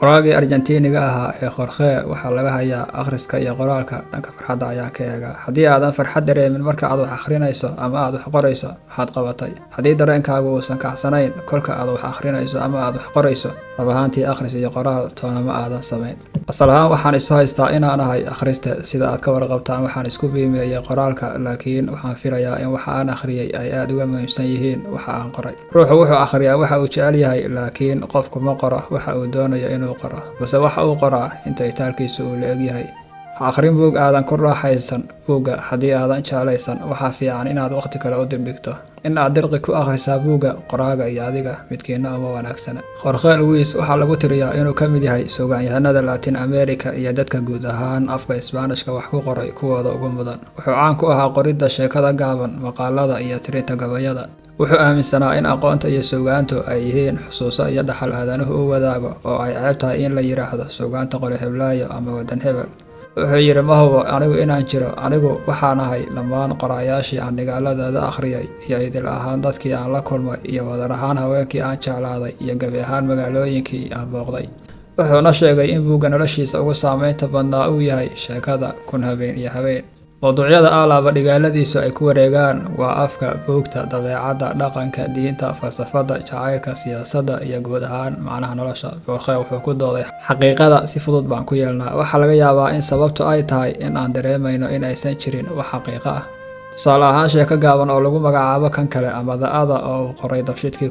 Qoraagii Argentiniga ahaa ee Jorge waxaa laga hayaa akhriska iyo qoraalka dhanka farxadda ayaa ka eega. Haddii aadan farxad dareemin marka aad wax akhrinayso ama aad wax qorayso, maxaad qabatay? Haddii dareenkaagu uusan kacsanayn kolka aad wax akhrinayso ama aad wax qorayso, dhab ahaantii akhris iyo qoraal toona ma aadan samayn. Asal ahaan waxaan isu haystaa inaan ahay akhriste, sida aad ka warqabtaan waxaan isku biimeeyay qoraalka, laakiin waxaan filayaa in waxa aan akhriyay ay aad uga muhiimsan yihiin waxa aan qoray. Ruuxu wuxuu akhriyaa waxa uu jecel yahay, laakiin qofku ma qoro waxa uu doonayo inuu qoro, balse waxa uu qoraa inta itaalkiisu uu la eg yahay. Ha akhrin buug aadan ku raaxaysan buugga. Haddii aadan jeclaysan, waxaa fiican inaad waqti kale u dibdhigto. In aad dirqi ku akhrisaa buugga, qoraaga iyo adiga midkiina uma wanaagsana. Jorge Luis waxaa lagu tiriyaa inuu ka mid yahay suugaanyahanada Latin America iyo dadka guud ahaan afka Isbaanishka wax ku qoray kuwooda ugu mudan. Wuxuu caan ku ahaa qoridda sheekada gaaban, maqaalada iyo tirinta gabayada. Wuxuu aaminsanaa in aqoonta iyo suugaantu ay yihiin xusuuso iyo dhaxal aadanuhu u wadaago, oo ay ceeb tahay in la yiraahdo suugaanta qole heblaayo ama wadan hebel. Wuxuu yiri ma hubo anigu inaan jiro, anigu waxaan ahay dhammaan qorayaashii aan dhigaaladooda akhriyay iyo idil ahaan dadkii aan la kulmay iyo wadar ahaan haweenkii aan jeclaaday iyo gabi ahaan magaalooyinkii aan booqday. Wuxuuna sheegay in buugga noloshiisa ugu saameynta badnaa uu yahay sheekada Kun Habeen iyo Habeen. Mowduucyada alaaba dhigaaladiisu ay ku wareegaan waa afka, buugta, dabeecadda, dhaqanka, diinta, falsafadda, jacaylka, siyaasadda iyo guud ahaan macnaha nolosha. Jorge wuxuu ku dooday xaqiiqada si fudud baan ku yeelnaa. Waxaa laga yaabaa in sababtu ay tahay in aan dareemayno in aysan jirin wax xaqiiqo ah. Tusaale ahaan, sheeko gaaban oo lagu magacaabo Kan Kale ama The-ada oo uu qoray Dafshidkii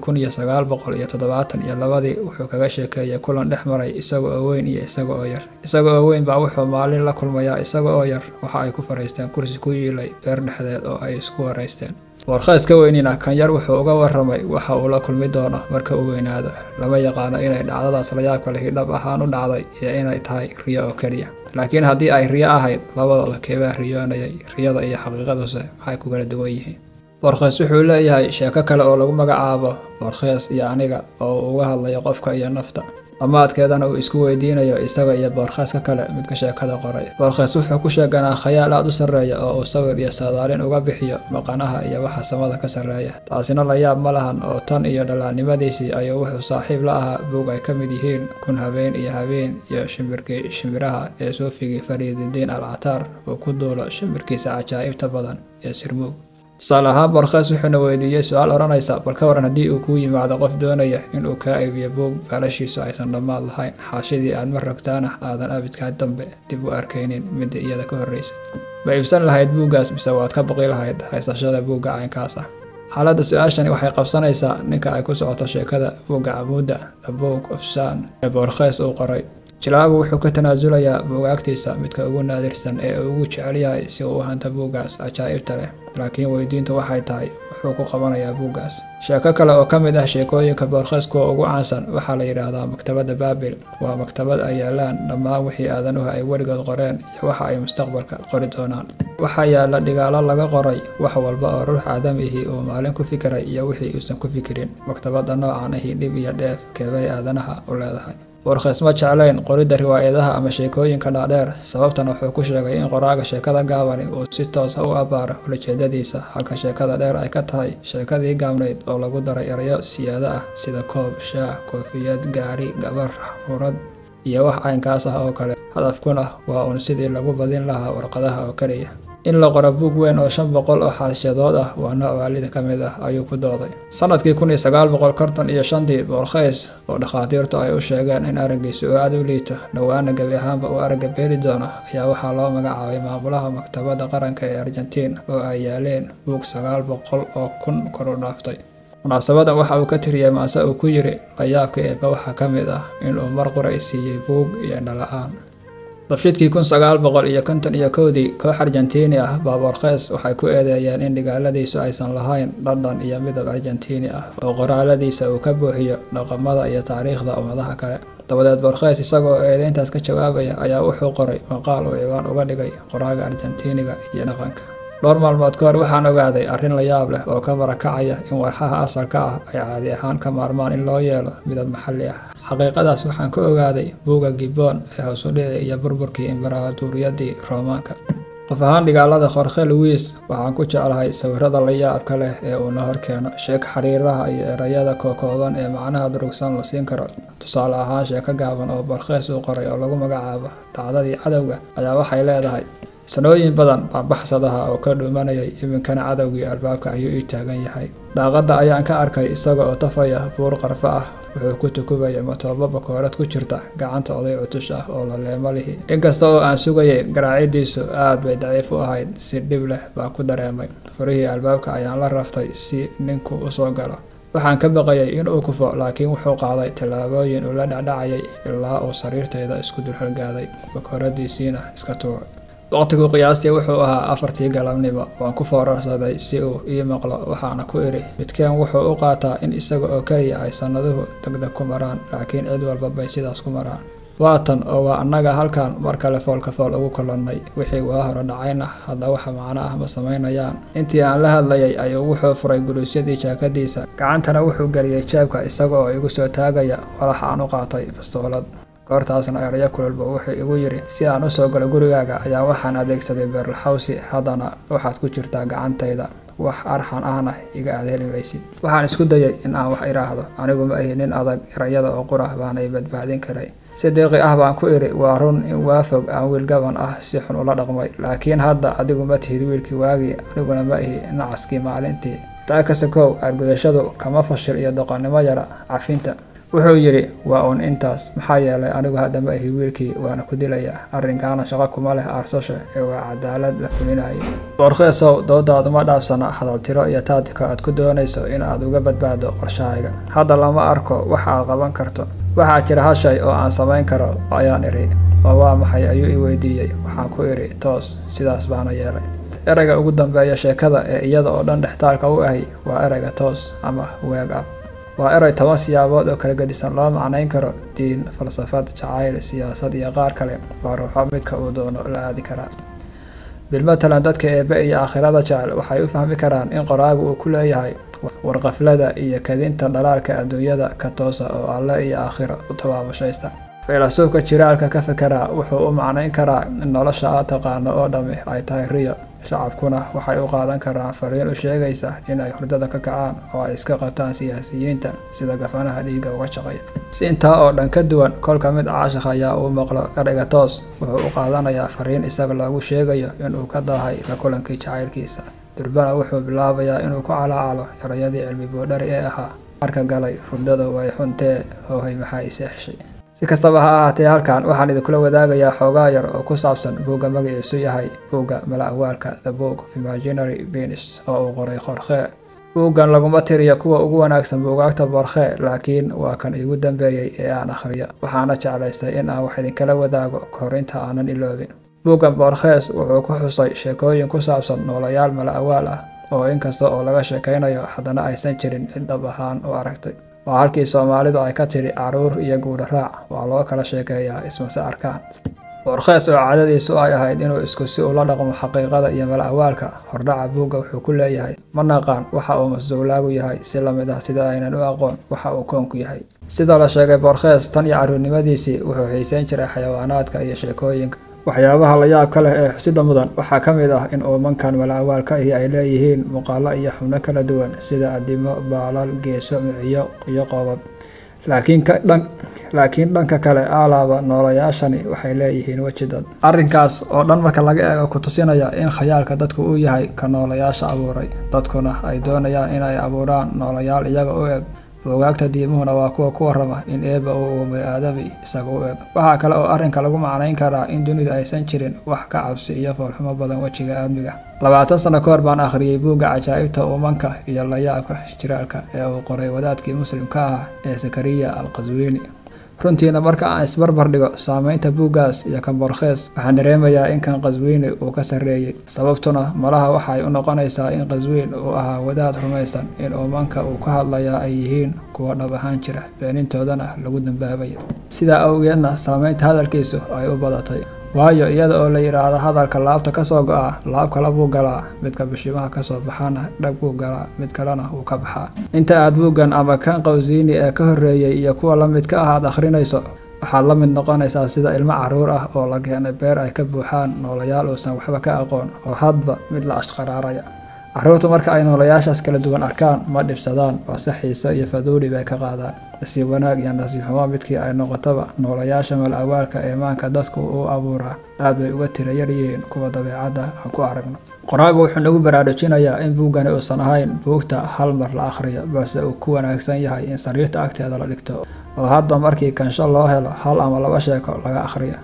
1972 wuxuu kaga sheekeeyay kulan dhex maray isaga oo weyn iyo isaga oo yar. Isaga oo weyn baa wuxuu maalin la kulmayaa isaga oo yar. Waxa ay ku fariisteen kursi ku yiilay beer dhexdeed oo ay isku wareysteen. Jorge iska weynina kan yar wuxuu uga warramay waxa uu la kulmi doono marka uu weynaado. Lama yaqaano inay dhacdadaas la yaabka leh dhab ahaan u dhacday iyo inay tahay riyo oo keliya. Laakiin haddii ay riyo ahayd, labadooda keebaa riyoonayay? Riyada iyo xaqiiqaduse maxay ku kala duwan yihiin? Borges wuxuu leeyahay sheeko kale oo lagu magacaabo Borges iyo Aniga oo uu uga hadlayo qofka iyo nafta. Dhammaadkeedana uu isku weydiinayo isaga iyo Borges ka kale midka sheekada qoray. Borges wuxuu ku sheeganaa khayaal aad u sarreeya oo uu sawir iyo saadaalin uga bixiyo maqanaha iyo waxa samada ka sarreeya. Taasina la yaab ma lahan oo tan iyo dhalaannimadiisii ayuu wuxuu saaxiib la ahaa buug ay ka mid yihiin Kun Habeen iyo Habeen iyo Shimbirkii Shimbiraha ee Suufigii Fariidiin Al-Cataar oo ku duulo shimbirkiisa cajaa'ibta badan ee Sirmuug. Tusaale ahaan, Borges wuxuuna weydiiyey su'aal odhanaysa, bal ka waran haddii uu kuu yimaado qof doonaya in uu kaa iibiyo buug baalashiisu aysan dhammaad lahayn, xaashidii aad ma rogtaana aadan abidkaa dambe dib u arkaynin midda iyada ka horreysa. Ma iibsan lahayd buuggaas mise waad ka baqi lahayd haysashada buugga caynkaas ah? Xaaladda su'aashani waxay qabsanaysaa ninka ay ku socoto sheekada buugga Camuudda, The Book of Sun ee Borges uu qoray. Jilaagu wuxuu ka tanaasulayaa buugaagtiisa midka ugu naadirsan ee uu ugu jecel yahay si uu u hanto buuggaas cajaa'ibta leh, laakiin weydiintu waxay tahay wuxuu ku qabanayaa buuggaas. Sheeko kale oo ka mid ah sheekooyinka Borges kuwa ugu caansan waxaa la yiraahdaa Maktabadda Baabil. Waa maktabad ay yaalaan dhammaan wixii aadanuhu ay weligood qoreen iyo waxa ay mustaqbalka qori doonaan. Waxaa yaala dhigaalo laga qoray wax walba oo ruux aadamihii uu maalin ku fikiray iyo wixii uusan ku fikirin. Maktabadda noocan ahi dhib iyo dheef keebay aadanaha u leedahay. Borges ma jeclayn qoridda riwaayadaha ama sheekooyinka dhaadheer, sababtana wuxuu ku sheegay in qoraaga sheekada gaabani uu si toos ah u abbaaro ulajeedadiisa, halka sheekada dheer ay ka tahay sheekadii gaabnayd oo lagu daray erayo siyaado ah sida koob shaah, koofiyad, gaari, gabar, murad iyo wax caynkaas ah oo kale. Hadafkuna waa uun sidii lagu badin lahaa warqadaha oo keliya. In la qoro buug weyn oo 500 oo xaashiyadood ah waa nooc waalida ka mid ah, ayuu ku dooday. Sanadkii 1955 Borges oo dhakhaatiirtu ay u sheegeen in araggiisu uu aad u liito, dhowaana gabi ahaanba uu aragga beeli doono, ayaa waxaa loo magacaabay maamulaha Maktabadda Qaranka ee Argentiin oo ay yaaleen buug 900 oo kun kor u dhaaftay. Munaasabadan waxa uu ka tiriyay maase uu ku yiri la yaabka eebba waxaa ka mid ah in uu mar qura siiyey buug iyo indhala'aan. Dafshidkii 1951 koox Argentini ah baa Borges waxay ku eedeeyeen in dhigaaladiisu aysan lahayn dhadhan iyo midab Argentini ah oo qoraaladiisa uu ka buuxiyo dhaqamada iyo taariikhda ummadaha kale. Dabadeed Borges isagoo eedeyntaas ka jawaabaya ayaa wuxuu qoray maqaal uu ciwaan uga dhigay Qoraaga Argentiniga iyo dhaqanka. Dhowr maalmood ka hor waxaan ogaaday arrin la yaab leh oo ka marakacaya in walxaha asalka ah ay caadi ahaan ka maarmaan in loo yeelo midab maxalli ah. Xaqiiqadaas waxaan ka ogaaday buugga Gibbon ee Hoos u dhici iyo burburkii Imbaradoriyadii Roomaanka. qof ahaan dhigaalada Jorge Luis waxaan ku jeclahay sawirada la yaabka leh ee uu na horkeeno sheeko xiriiraha iyo erayada kooban ee macnaha durugsan la siin karo. Tusaale ahaan sheeko gaaban oo Borges uu qoray oo lagu magacaabo Dhacdadii Cadowga ayaa waxay leedahay sanooyin badan baan baxsadaha oo ka dhuumanayay iminkana cadowgii albaabka ayuu ii taagan yahay. Daaqadda ayaan ka arkay isaga oo tafaya buur qarfa ah wuxuu ku tukubaya matoobo bakoorad ku jirta gacanta oday cutush ah oo la leemo lihi. Inkasta oo aan sugayay garaacidiisu aad bay daciif u ahayd si dhib leh baan ku dareemay. Furihii albaabka ayaan la raftay si ninku u soo galo. Waxaan ka baqayay in uu kufo laakiin wuxuu qaaday tallaabooyin uu la dhacdhacayay ilaa uu sariirtayda isku dulxilgaaday bakooradiisiina iska tuuray. Waqtigu qiyaastii wuxuu ahaa 4 galabnimo. Waan ku foorarsaday si uu ii maqlo waxaana ku iri midkeen wuxuu u qaataa in isaga oo kaliya ay sannaduhu degdeg ku maraan laakiin cid walba bay sidaas ku maraan. Waatan oo waa annaga halkan mar kale foolka fool ugu kulannay wixii waa hore dhacayna hadda waxa macno ah ma samaynayaan. Intii aan la hadlayay ayuu wuxuu furay guluusyadii jaakadiisa gacantana wuxuu geliyay jeebka isaga oo igu soo taagaya walax aan u qaatay bastoolad. Goortaasna erayo kululba wuxuu igu yiri si aan u soo galo gurigaaga ayaa waxaan adeegsaday beerlaxawsi haddana waxaad ku jirtaa gacantayda wax arxan ahna iga aad heli maysid. Waxaan isku dayay in aan wax iraahdo anigu ma ahi nin adag erayada oo qurux baan ay badbaadin karay. Si deeqi ah baan ku iri waa run in waafog aan wiil gaban ah si xun ula dhaqmay laakiin hadda adigu ma tihid wiilkii waagii aniguna ma ahi nacaskii maalintii. Taa ka sokow argudashadu kama fashil iyo doqonnimo yara cafinta. Wuxuu yiri waa uun intaas maxaa yeelay anigu hadda ma ahi wiilkii waana ku dilayaa arrinkaana shaqo kuma leh aarsasho ee waa cadaalad la fulinayo. Borgesow doodaadu ma dhaafsana hadal tiro iyo taatika aad ku doonayso in aad uga badbaado qorshahayga. Hadda lama arko wax aad qaban karto. Waxaa jira hal shay oo aan samayn karo ayaan iri oo waa maxay ayuu i weydiiyey. Waxaan ku iri toos sidaas baana yeelay. Erayga ugu dambeeya sheekada ee iyada oo dhan dhextaalka u ahi waa erayga toos ama wake up. waa eray 10 siyaabood oo kala gedisan loo macnayn karo diin, falsafad, jacayl, siyaasad iyo qaar kale waa ruuxo midka uu doono la aadi karaa. Bilmatalan dadka eebbe iyo aakhirada jecel waxay u fahmi karaan in qoraagu uu ku leeyahay warqaflada iyo kadinta dhalaalka adduunyada ka toosa oo alle iyo aakhiro u tabaabashaysta. Filosoofka jiraalka ka fikira wuxuu u macnayn karaa in nolosha aad taqaano oo dhami ay tahay riyo. Shacabkuna waxay u qaadan karaan fariin u sheegaysa in ay hurdada ka kacaan oo ay iska qabtaan siyaasiyiinta sida gafanaha dhiigga uga shaqeeya. Si intaa oo dhan ka duwan kolka mid caashiq ayaa uu maqlo erayga toos wuxuu u qaadanayaa fariin isaga lagu sheegayo in uu ka daahay la kulankii jacaylkiisa. Durbana wuxuu bilaabayaa inuu ku calaacalo erayadii cilmi boodhari ee ahaa marka galay hurdada way xuntee hoohay maxaa i seexshay. Si kastaba ha ahaatee halkan waxaan idinkula wadaagayaa xoogaa yar oo ku saabsan buugga magaciisu yahay buugga Mala-awaalka The Book of Imaginary Beings oo uu qoray Jorge. Buuggan laguma tiriyo kuwa ugu wanaagsan buugaagta Borges laakiin waa kan igu dambeeyay ee aan akhriyo waxaana jeclaystay in aan wax idinkala wadaago kahor inta aanan iloobin. Buuggan Borges wuxuu ku xusay sheekooyin ku saabsan noolayaal mala-awaal ah oo inkasta oo laga sheekaynayo haddana aysan jirin cid dhab ahaan u aragtay. Waa halkii Soomaalidu ay ka tiri caruur iyo guura raac waa loo kala sheekeeyaa ismase arkaan. Borges oo caadadiisu ay ahayd inuu isku si ula dhaqmo xaqiiqada iyo mala-awaalka hordhaca buugga wuxuu ku leeyahay ma naqaan waxa uu masduulaagu yahay si la mid ah sida aynan u aqoon waxa uu koonku yahay. Sida la sheegay Borges tan iyo carruurnimadiisii wuxuu xiisayn jiray xayawaanaadka iyo sheekooyinka. Waxyaabaha la yaabka leh ee xusida mudan waxaa ka mid ah in uumankan mala-awaalka ahi ay leeyihiin muuqaalo iyo xubno kala duwan sida addimo, baalal, geeso, miciyo iyo qoobab. Laakiin dhanka kale alaaba noolayaashani waxay leeyihiin weji dad. Arrinkaas oo dhan marka laga eego ku tusinaya in khayaalka dadku uu yahay ka noolayaasha abuuray. Dadkuna ay doonayaan in ay abuuraan noolayaal iyaga u eg. Buugaagta diimuhuna waa kuwa ku warrama in eebba uu uumay aadami isaga u eg. Waxaa kale oo arrinka lagu macnayn karaa in dunida aysan jirin wax ka cabsi iyo foolxumo badan wejiga aadmiga. 20 sano kahor baan akhriyay buugga cajaa'ibta uumanka iyo la yaabka jiraalka ee uu qoray wadaadkii muslimka ah ee Zakariya al-Qazwini. Runtiina marka aan isbarbar dhigo saamaynta buuggaas iyo kan Borges waxaan dareemayaa in kan Qazwini uu ka sarreeyay. Sababtuna malaha waxay u noqonaysaa in Qazwini uu ahaa wadaad rumaysan in uumanka uu ka hadlayaa ay yihiin kuwa dhab ahaan jira beenintoodana lagu dambaabayo. Sidaa awgeedna saamaynta hadalkiisu ay u badatay. Waayo iyada oo la yiraahdo hadalka laabta ka soo go'a laab kala buu galaa midka bishimaha ka soo baxana dhag buu galaa mid kalena uu ka baxaa. Inta aad buuggan ama kan Qazwini ee ka horreeyay iyo kuwa la midka ah aad akhrinayso waxaad la mid noqonaysaa sida ilmo caruur ah oo la keenay beer ay ka buuxaan noolayaal uusan waxba ka aqoon oo hadba mid la ashqaraaraya. Carruurtu marka ay noolayaashaas kala duwan arkaan ma dhibsadaan oo si xiiso iyo faduuli bay ka qaadaan. Nasiib wanaag iyo nasiib xumo midkii ay noqotaba, noolayaasha mal-awaalka ee maanka dadku u abuuraa aad bay uga tiro yar yihiin kuwa dabeecadda aan ku aragno. Qoraagu wuxuu nagu baraarujinayaa in buuggani uusan ahayn buugta hal mar la akhriyo, balse uu ku wanaagsan yahay in sariirta agteeda la dhigto oo hadba markii kansho loo helo 1 ama 2 sheeko laga akhriyo.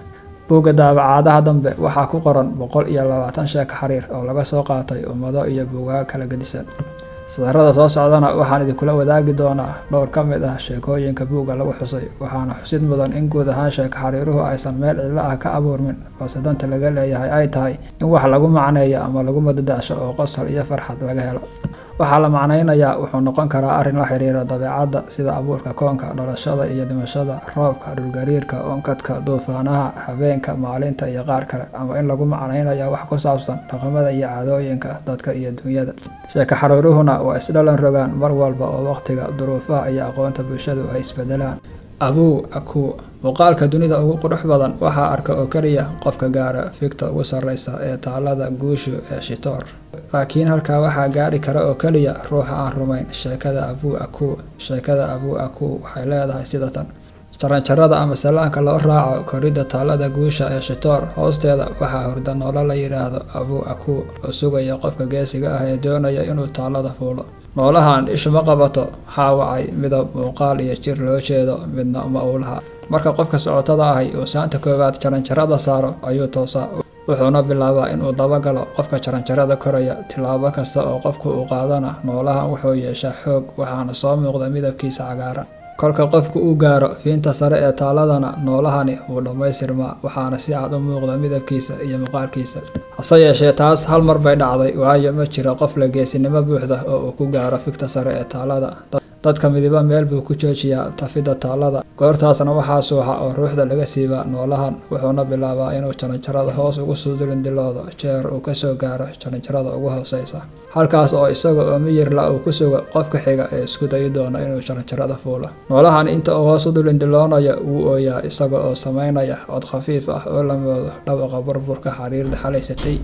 Buugga daabacaadaha dambe waxaa ku qoran 120 sheeko xiriir oo laga soo qaatay ummado iyo buugaag kala gedisan. Sadarrada soo socdana waxaan idinkula wadaagi doonaa dhowr ka mid ah sheekooyinka buugga lagu xusay, waxaana xusid mudan in guud ahaan sheeko xiriiruhu aysan meel cidlo ah ka abuurmin, balse danta laga leeyahay ay tahay in wax lagu macneeyo ama lagu madadaasho oo qosol iyo farxad laga helo. Waxaa la macnaynayaa wuxuu noqon karaa arrin la xiriira dabeecadda sida abuurka koonka, dhalashada iyo dhimashada, roobka, dhulgariirka, onkadka, duufaanaha, habeenka, maalinta iyo qaar kale, ama in lagu macnaynayo wax ku saabsan dhaqamada iyo caadooyinka dadka iyo dunyada. Sheeko xiriiruhuna waa isdhalan rogaan mar walba oo waqtiga, duruufaha iyo aqoonta bulshadu ay isbedelaan. Abuu Akuu muuqaalka dunida ugu qurux badan waxaa arka oo keliya qofka gaara fikta ugu sarreysa ee taalada guushu ee Shitoor, laakiin halkaa waxaa gaari kara oo keliya ruuxa aan rumayn sheekada Abuu Akuu. Sheekada Abuu Akuu waxay leedahay sida tan: jaranjarada ama salaanka loo raaco koridda taalada guusha ee Shitoor hoosteeda waxaa hurda noole la yiraahdo Abuu Akuu oo sugaya qofka geesiga ah ee doonaya inuu taalada fuulo. Noolahan ishu ma qabato, waxaa wacay midab, muuqaal iyo jir loo jeedo midna uma uu laha. Marka qofka socotada ahi uu saanta koowaad jaranjarada saaro ayuu toosaa, wuxuuna bilaabaa inuu dabagalo qofka jaranjarada koraya. Tilaabo kasta oo qofku uu qaadana noolahan wuxuu yeeshaa xoog, waxaana soo muuqda midabkiisa cagaaran. Kolka qofku uu gaaro fiinta sare ee taaladana, noolahani wuu dhammaystirmaa, waxaana si cad u muuqda midabkiisa iyo muuqaalkiisa. Hase yeeshee taas hal mar bay dhacday, waayo ma jiro qof leh geesinimo buuxda oo uu ku gaaro fikta sare ee taalada. Dadka midiba meel buu ku joojiyaa tafidda taalada, goortaasna waxaa suuxa oo ruuxda laga siibaa noolahan, wuxuuna bilaabaa inuu jaranjarada hoos ugu dulindiloodo jeer uu kasoo gaaro jaranjarada ugu hooseysa, halkaas oo isaga oo miyir la uu ku sugo qofka xiga ee isku dayi doona inuu jaranjarada fuulo. Noolahan inta uu hoos u dulindiloonayo wuu ooyaa isaga oo sameynaya cod khafiif ah oo la moodo dhawaqa burburka xariirda xalaysatay.